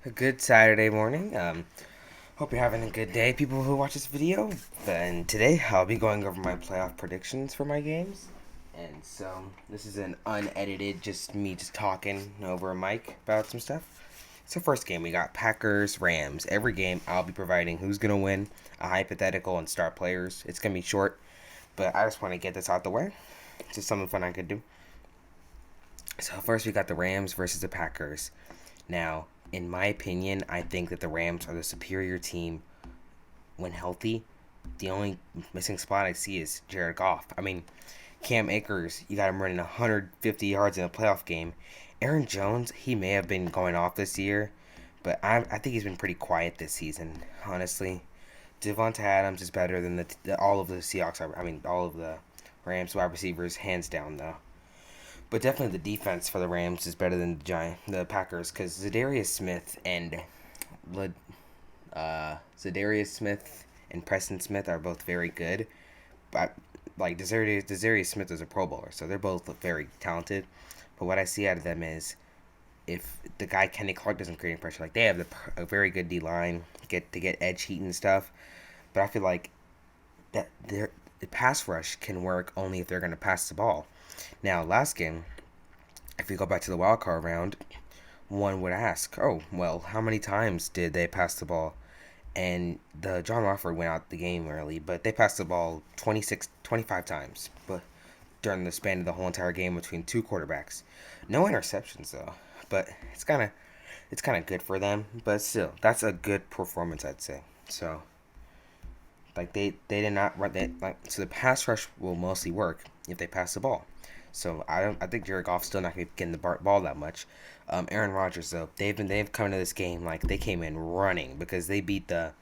A good Saturday morning. Hope you're having a good day, people who watch this video. And today I'll be going over my playoff predictions for my games. And so this is an unedited, just me just talking over a mic about some stuff. So first game we got Packers Rams. Every game I'll be providing who's gonna win, a hypothetical, and star players. It's gonna be short, but I just want to get this out the way. It's just something fun I could do. So first we got the Rams versus the Packers. Now, in my opinion, I think that the Rams are the superior team when healthy. The only missing spot I see is Jared Goff. I mean, Cam Akers, you got him running 150 yards in a playoff game. Aaron Jones, he may have been going off this year, but I think he's been pretty quiet this season, honestly. Devonta Adams is better than all of the Seahawks. I mean, all of the Rams wide receivers, hands down, though. But definitely the defense for the Rams is better than the Packers, because Zadarius Smith and Preston Smith are both very good. But like Zadarius Smith is a Pro Bowler, so they're both very talented. But what I see out of them is if the guy Kenny Clark doesn't create any pressure, like they have a very good D line, get edge heat and stuff. But I feel like that the pass rush can work only if they're going to pass the ball. Now, last game, if we go back to the wild card round, one would ask, oh, well, how many times did they pass the ball? And the John Wofford went out the game early, but they passed the ball 25 times but during the span of the whole entire game between two quarterbacks. No interceptions, though, but it's kind of good for them, but still, that's a good performance, I'd say. So, like they did not run that like so the pass rush will mostly work if they pass the ball. So I think Jared Goff's still not getting the ball that much. Aaron Rodgers though they've come to this game like they came in running because they beat the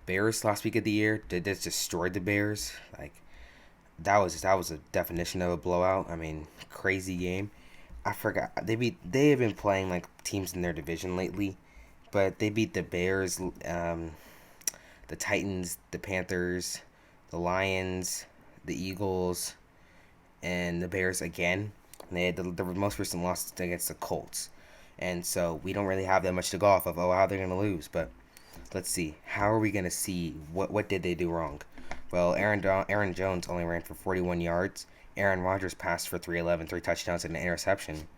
Bears last week of the year. They just destroyed the Bears. Like that was a definition of a blowout. I mean, crazy game. I forgot they have been playing like teams in their division lately, but they beat the Bears, the Titans, the Panthers, the Lions, the Eagles, and the Bears again. And they had the most recent loss against the Colts, and so we don't really have that much to go off of. Oh, how they're gonna lose, but let's see. How are we gonna see what did they do wrong? Well, Aaron Jones only ran for 41 yards. Aaron Rodgers passed for 311, three touchdowns and an interception.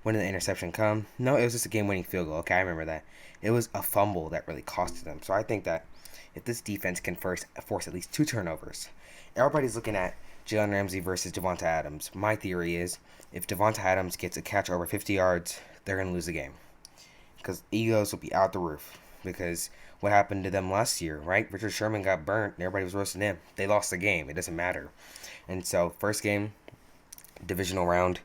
When did the interception come? No, it was just a game-winning field goal. Okay, I remember that. It was a fumble that really costed them. So I think that if this defense can first force at least two turnovers, everybody's looking at Jalen Ramsey versus Devonta Adams. My theory is if Devonta Adams gets a catch over 50 yards, they're going to lose the game because egos will be out the roof. Because what happened to them last year, right? Richard Sherman got burnt, and everybody was roasting him. They lost the game. It doesn't matter. And so, first game, divisional round,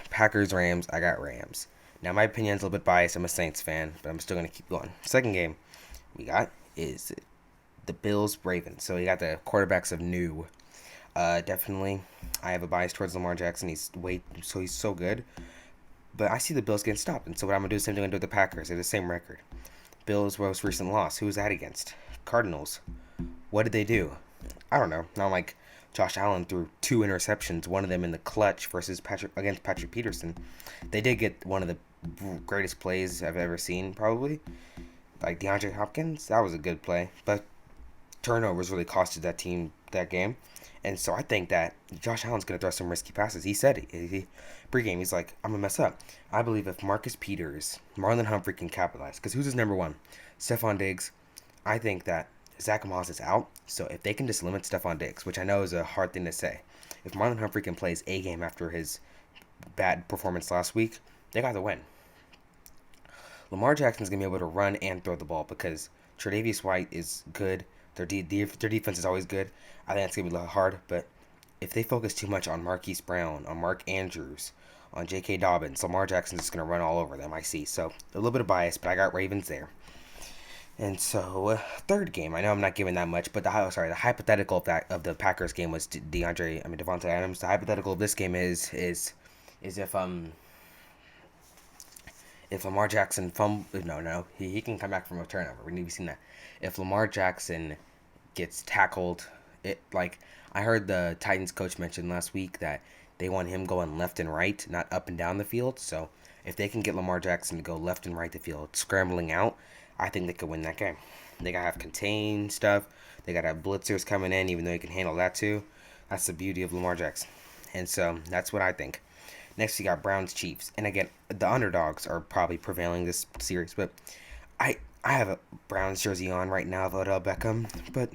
Packers Rams. I got Rams. Now, my opinion's a little bit biased. I'm a Saints fan, but I'm still gonna keep going. Second game we got is the Bills Ravens. So we got the quarterbacks of new. Definitely, I have a bias towards Lamar Jackson. He's so good. But I see the Bills getting stopped, and so what I'm gonna do is the same thing I'm gonna do with the Packers. They have the same record. Bills' most recent loss. Who was that against? Cardinals. What did they do? I don't know. Not like Josh Allen threw two interceptions, one of them in the clutch against Patrick Peterson. They did get one of the greatest plays I've ever seen, probably. Like DeAndre Hopkins, that was a good play, but turnovers really costed that team that game. And so I think that Josh Allen's going to throw some risky passes. He said pregame, he's like, I'm going to mess up. I believe if Marcus Peters, Marlon Humphrey can capitalize, because who's his number one? Stephon Diggs. I think that Zach Moss is out. So if they can just limit Stephon Diggs, which I know is a hard thing to say, if Marlon Humphrey can play his A game after his bad performance last week, they got the win. Lamar Jackson's going to be able to run and throw the ball because Tre'Davious White is good. Their defense is always good. I think it's going to be a little hard, but if they focus too much on Marquise Brown, on Mark Andrews, on J.K. Dobbins, Lamar Jackson's just going to run all over them, I see. So a little bit of bias, but I got Ravens there. And so, third game. I know I'm not giving that much, but the hypothetical of the Packers game was Devonta Adams. The hypothetical of this game is if Lamar Jackson he can come back from a turnover. We've seen that. If Lamar Jackson gets tackled, I heard the Titans coach mention last week that They want him going left and right, not up and down the field. So if they can get Lamar Jackson to go left and right the field, scrambling out, I think they could win that game. They gotta have contained stuff. They gotta have blitzers coming in, even though he can handle that too. That's the beauty of Lamar Jackson. And so that's what I think. Next, you got Browns Chiefs, and again, the underdogs are probably prevailing this series. But I have a Browns jersey on right now of Odell Beckham, but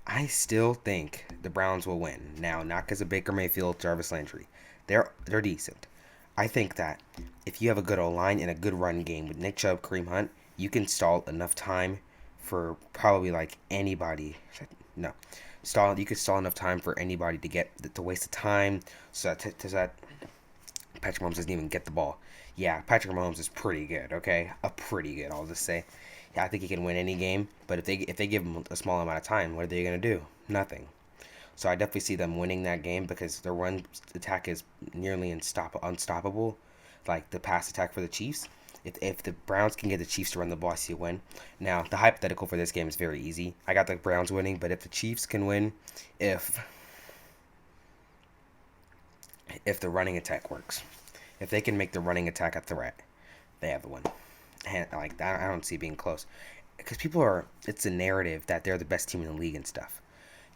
I still think the Browns will win. Now, not because of Baker Mayfield, Jarvis Landry. They're decent. I think that if you have a good O line and a good run game with Nick Chubb, Kareem Hunt, you can stall enough time for probably like anybody. No, stall. You could stall enough time for anybody to get to waste the time. So that Patrick Mahomes doesn't even get the ball. Yeah, Patrick Mahomes is pretty good. Okay, pretty good. I'll just say. Yeah, I think he can win any game. But if they give him a small amount of time, what are they gonna do? Nothing. So I definitely see them winning that game because their run attack is nearly unstoppable, like the pass attack for the Chiefs. If the Browns can get the Chiefs to run the ball, I see a win. Now the hypothetical for this game is very easy. I got the Browns winning, but if the Chiefs can win, if if the running attack works, if they can make the running attack a threat, they have the win. And like that, I don't see it being close because it's a narrative that they're the best team in the league and stuff,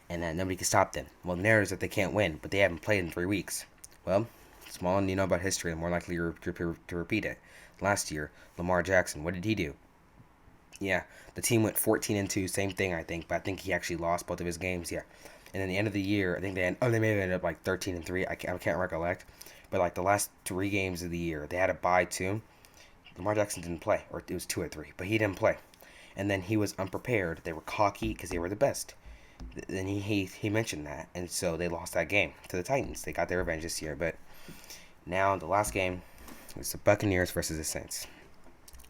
and that nobody can stop them. Well, the narrative is that they can't win, but they haven't played in 3 weeks. Well, small you know about history, the more likely to repeat it. Last year, Lamar Jackson, what did he do? Yeah, the team went 14-2, same thing I think, but I think he actually lost both of his games. Yeah, and then the end of the year, I think they may have ended up like 13-3. I can't recollect, but like the last 3 games of the year, they had a bye too. Lamar Jackson didn't play, or it was 2 or 3, but he didn't play. And then he was unprepared. They were cocky because they were the best. Then he mentioned that, and so they lost that game to the Titans. They got their revenge this year, but now the last game was the Buccaneers versus the Saints.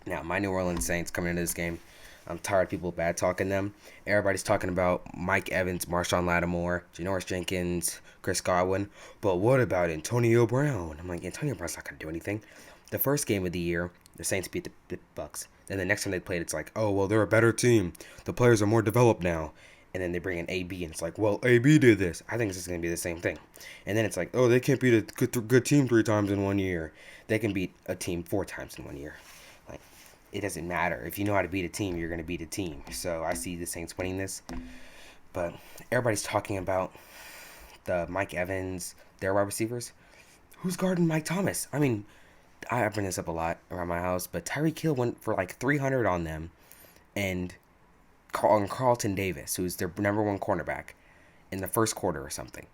Now my New Orleans Saints coming into this game, I'm tired of people bad talking them. Everybody's talking about Mike Evans, Marshawn Lattimore, Janoris Jenkins, Chris Godwin, but what about Antonio Brown? I'm like, Antonio Brown's not gonna do anything. The first game of the year, the Saints beat the Bucks. Then the next time they played, it's like, oh well, they're a better team. The players are more developed now. And then they bring in AB, and it's like, well, AB did this. I think it's just gonna be the same thing. And then it's like, oh, they can't beat a good team 3 times in 1 year. They can beat a team 4 times in 1 year. Like, it doesn't matter. If you know how to beat a team, you're gonna beat a team. So I see the Saints winning this. But everybody's talking about the Mike Evans, their wide receivers. Who's guarding Mike Thomas? I mean, I bring this up a lot around my house, but Tyreek Hill went for like 300 on them, and Carlton Davis, who's their number 1 cornerback, in the first quarter or something.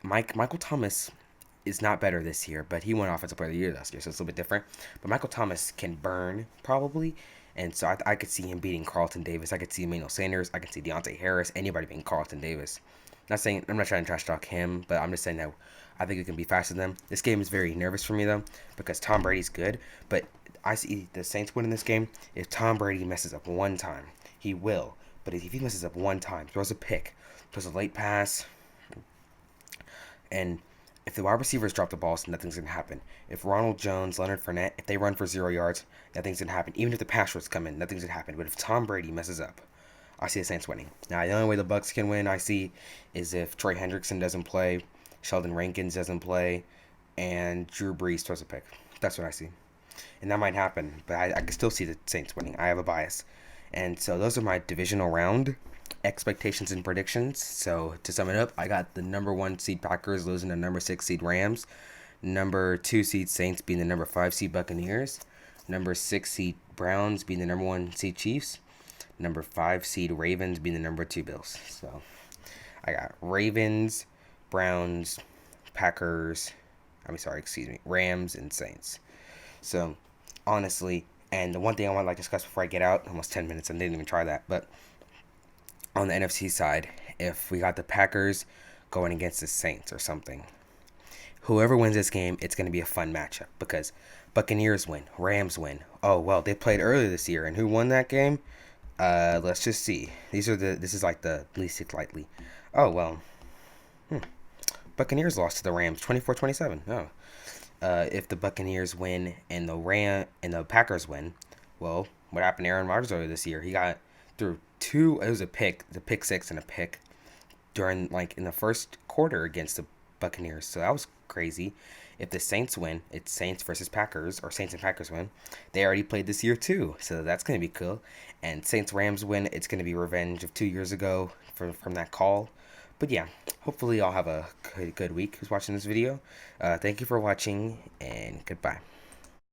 Michael Thomas is not better this year, but he won Offensive Player of the Year last year, so it's a little bit different. But Michael Thomas can burn, probably, and so I could see him beating Carlton Davis. I could see Emmanuel Sanders. I could see Deontay Harris. Anybody beating Carlton Davis. I'm not trying to trash talk him, but I'm just saying that I think it can be faster than them. This game is very nervous for me, though, because Tom Brady's good, but I see the Saints winning this game if Tom Brady messes up one time. He will, but if he messes up one time, throws a pick, throws a late pass, and if the wide receivers drop the ball, so nothing's going to happen. If Ronald Jones, Leonard Fournette, if they run for 0 yards, nothing's going to happen. Even if the pass rush come in, nothing's going to happen. But if Tom Brady messes up, I see the Saints winning. Now, the only way the Bucks can win, I see, is if Trey Hendrickson doesn't play, Sheldon Rankins doesn't play, and Drew Brees throws a pick. That's what I see. And that might happen, but I can still see the Saints winning. I have a bias. And so those are my divisional round expectations and predictions. So to sum it up, I got the number 1 seed Packers losing to number 6 seed Rams, number 2 seed Saints being the number 5 seed Buccaneers, number 6 seed Browns being the number 1 seed Chiefs, number 5 seed Ravens being the number 2 Bills. So I got Ravens, Browns, Packers, Rams, and Saints. So honestly, and the one thing I want to discuss before I get out, almost 10 minutes, I didn't even try that, but on the NFC side, if we got the Packers going against the Saints or something, whoever wins this game, it's going to be a fun matchup because Buccaneers win, Rams win. Oh, well, they played earlier this year, and who won that game? Let's just see. This is like the least likely. Oh, well, Buccaneers lost to the Rams 24-27. Oh. If the Buccaneers win and the Packers win, well, what happened to Aaron Rodgers earlier this year? He got through the pick 6 and a pick during in the first quarter against Buccaneers. So that was crazy. If the Saints win, it's Saints versus Packers, or Saints and Packers win. They already played this year too, so that's gonna be cool. And Saints Rams win, it's gonna be revenge of 2 years ago from that call. But yeah, hopefully y'all have a good week who's watching this video. Thank you for watching, and goodbye.